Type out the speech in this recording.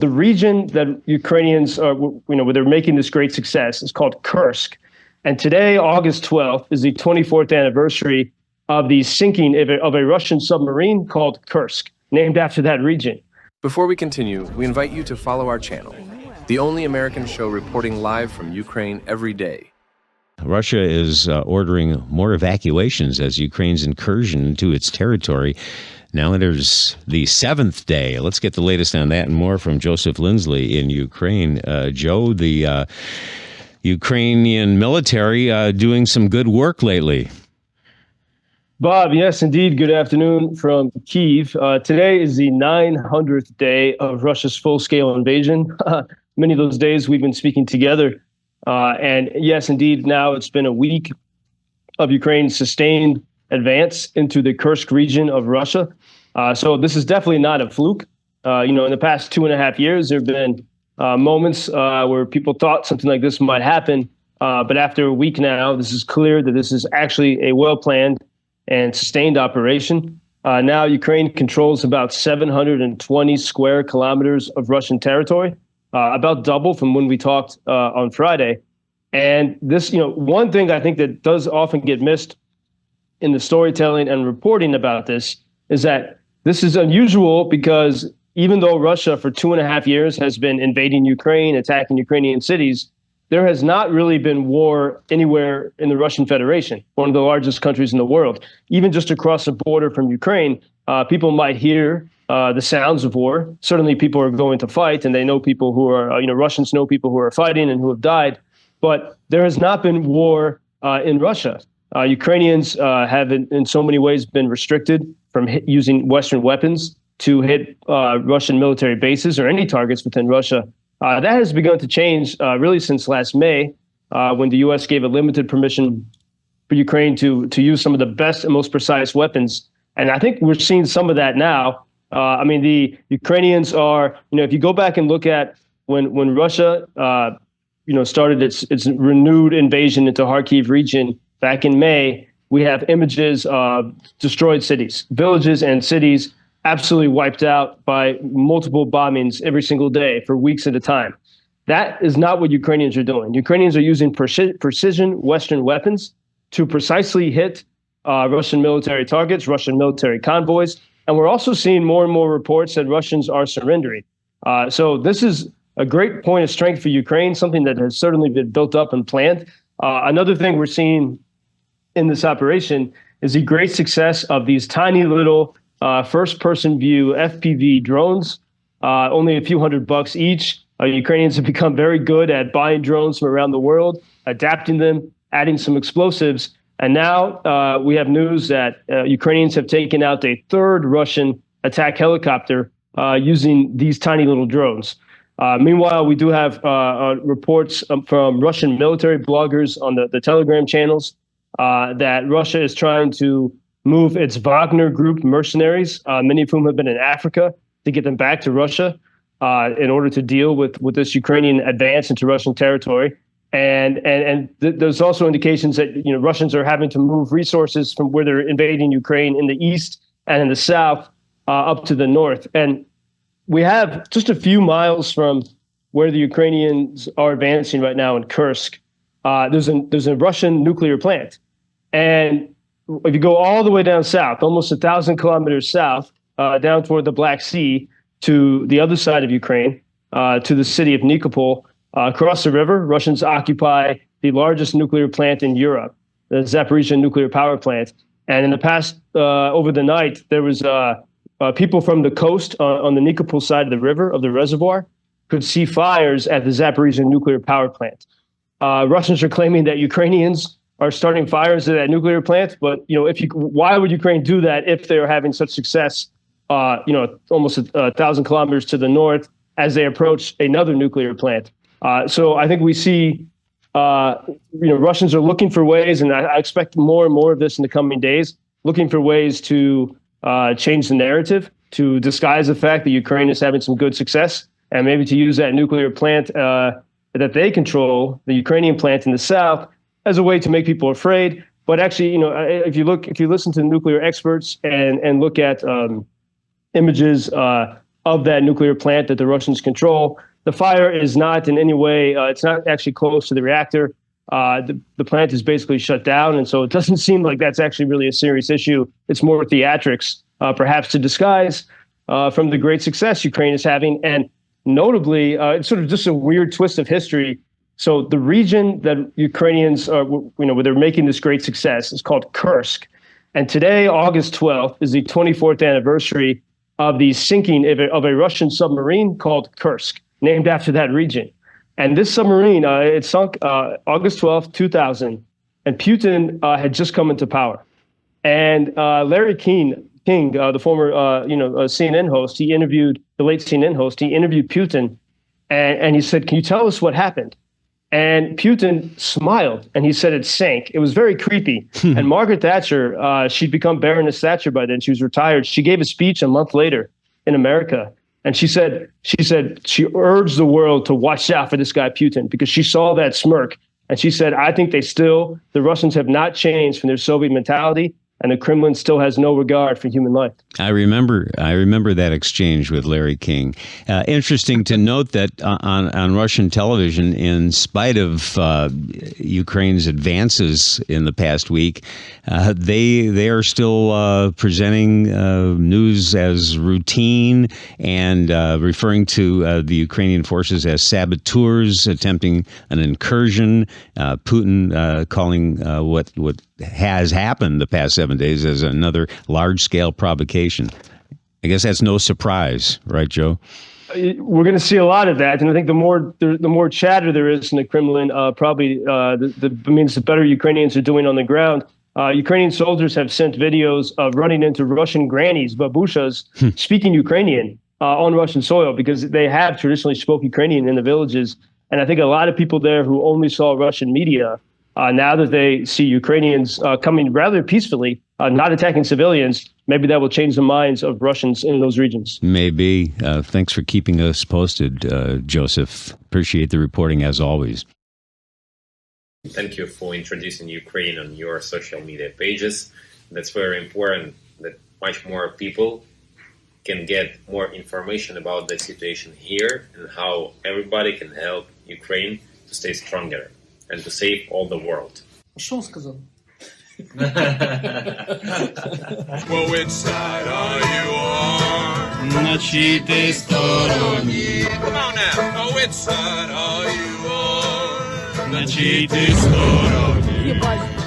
The region that Ukrainians are, where they're making this great success is called Kursk. And today, August 12th, is the 24th anniversary of the sinking of a Russian submarine called Kursk, named after that region. Before we continue, we invite you to follow our channel, the only American show reporting live from Ukraine every day. Russia is ordering more evacuations as Ukraine's incursion into its territory now enters the 7th day. Let's get the latest on that and more from Joseph Lindsley in Ukraine. Joe, the Ukrainian military doing some good work lately. Bob, yes, indeed. Good afternoon from Kyiv. Today is the 900th day of Russia's full-scale invasion. Many of those days we've been speaking together. And yes, indeed, now it's been a week of Ukraine's sustained advance into the Kursk region of Russia. So this is definitely not a fluke. In the past 2.5 years, there have been moments where people thought something like this might happen. But after a week now, this is clear that this is actually a well-planned and sustained operation. Now Ukraine controls about 720 square kilometers of Russian territory, about double from when we talked on Friday. And this, one thing I think that does often get missed in the storytelling and reporting about this is that this is unusual because even though Russia for 2.5 years has been invading Ukraine, attacking Ukrainian cities, there has not really been war anywhere in the Russian Federation, one of the largest countries in the world. Even just across the border from Ukraine, people might hear the sounds of war. Certainly people are going to fight, and they know people who are, Russians know people who are fighting and who have died. But there has not been war in Russia. Ukrainians have in so many ways been restricted from using Western weapons to hit Russian military bases or any targets within Russia. That has begun to change really since last May, when the U.S. gave a limited permission for Ukraine to use some of the best and most precise weapons. And I think we're seeing some of that now. The Ukrainians are, if you go back and look at when Russia, started its renewed invasion into Kharkiv region back in May, we have images of destroyed cities, villages and cities absolutely wiped out by multiple bombings every single day for weeks at a time. That is not what Ukrainians are doing. Ukrainians are using precision Western weapons to precisely hit Russian military targets, Russian military convoys. And we're also seeing more and more reports that Russians are surrendering. So this is a great point of strength for Ukraine, something that has certainly been built up and planned. Another thing we're seeing in this operation is the great success of these tiny little first-person view FPV drones, only a few $100 each. Ukrainians have become very good at buying drones from around the world, adapting them, adding some explosives. And now we have news that Ukrainians have taken out a third Russian attack helicopter using these tiny little drones. Meanwhile, we do have reports from Russian military bloggers on the Telegram channels that Russia is trying to move its Wagner group mercenaries, many of whom have been in Africa, to get them back to Russia in order to deal with this Ukrainian advance into Russian territory. And there's also indications that Russians are having to move resources from where they're invading Ukraine in the east and in the south up to the north. And we have just a few miles from where the Ukrainians are advancing right now in Kursk. There's a Russian nuclear plant, and if you go all the way down south, almost 1,000 kilometers south, down toward the Black Sea to the other side of Ukraine, to the city of Nikopol, across the river, Russians occupy the largest nuclear plant in Europe, the Zaporizhzhia nuclear power plant. And in the past, over the night, there was people from the coast on the Nikopol side of the river, of the reservoir, could see fires at the Zaporizhzhia nuclear power plant. Russians are claiming that Ukrainians are starting fires at that nuclear plant, but why would Ukraine do that if they're having such success? Almost 1,000 kilometers to the north as they approach another nuclear plant. So I think we see, Russians are looking for ways, and I expect more and more of this in the coming days, looking for ways to change the narrative, to disguise the fact that Ukraine is having some good success, and maybe to use that nuclear plant that they control, the Ukrainian plant in the south, as a way to make people afraid. But actually, if you listen to nuclear experts and look at images of of that nuclear plant that the Russians control. The fire is not in any way, it's not actually close to the reactor. The plant is basically shut down, and so it doesn't seem like that's actually really a serious issue. It's more theatrics, perhaps to disguise from the great success Ukraine is having. And notably, it's sort of just a weird twist of history. So the region that Ukrainians are, where they're making this great success is called Kursk. And today, August 12th, is the 24th anniversary of the sinking of a Russian submarine called Kursk, named after that region. And this submarine, it sunk August 12th, 2000, and Putin had just come into power. And Larry King, the former CNN host, the late CNN host, he interviewed Putin, and he said, "Can you tell us what happened?" And Putin smiled, and he said it sank. It was very creepy. And Margaret Thatcher, she'd become Baroness Thatcher by then. She was retired. She gave a speech a month later in America. And she said she urged the world to watch out for this guy, Putin, because she saw that smirk. And she said, I think the Russians have not changed from their Soviet mentality, and the Kremlin still has no regard for human life. I remember that exchange with Larry King. Interesting to note that on Russian television, in spite of Ukraine's advances in the past week, they are still presenting news as routine and referring to the Ukrainian forces as saboteurs attempting an incursion. Putin calling what has happened the past 7 days as another large-scale provocation. I guess that's no surprise, right, Joe? We're going to see a lot of that, and I think the more chatter there is in the Kremlin, probably means the better Ukrainians are doing on the ground. Ukrainian soldiers have sent videos of running into Russian grannies, babushas, speaking Ukrainian on Russian soil, because they have traditionally spoke Ukrainian in the villages. And I think a lot of people there who only saw Russian media, now that they see Ukrainians coming rather peacefully, not attacking civilians, maybe that will change the minds of Russians in those regions. Maybe. Thanks for keeping us posted, Joseph. Appreciate the reporting as always. Thank you for introducing Ukraine on your social media pages. That's very important, that much more people can get more information about the situation here and how everybody can help Ukraine to stay stronger and to save all the world. Что он сказал? Well, which side are you on? На чьей ты стороне? Come on now. Oh, which side are you on? На чьей ты стороне?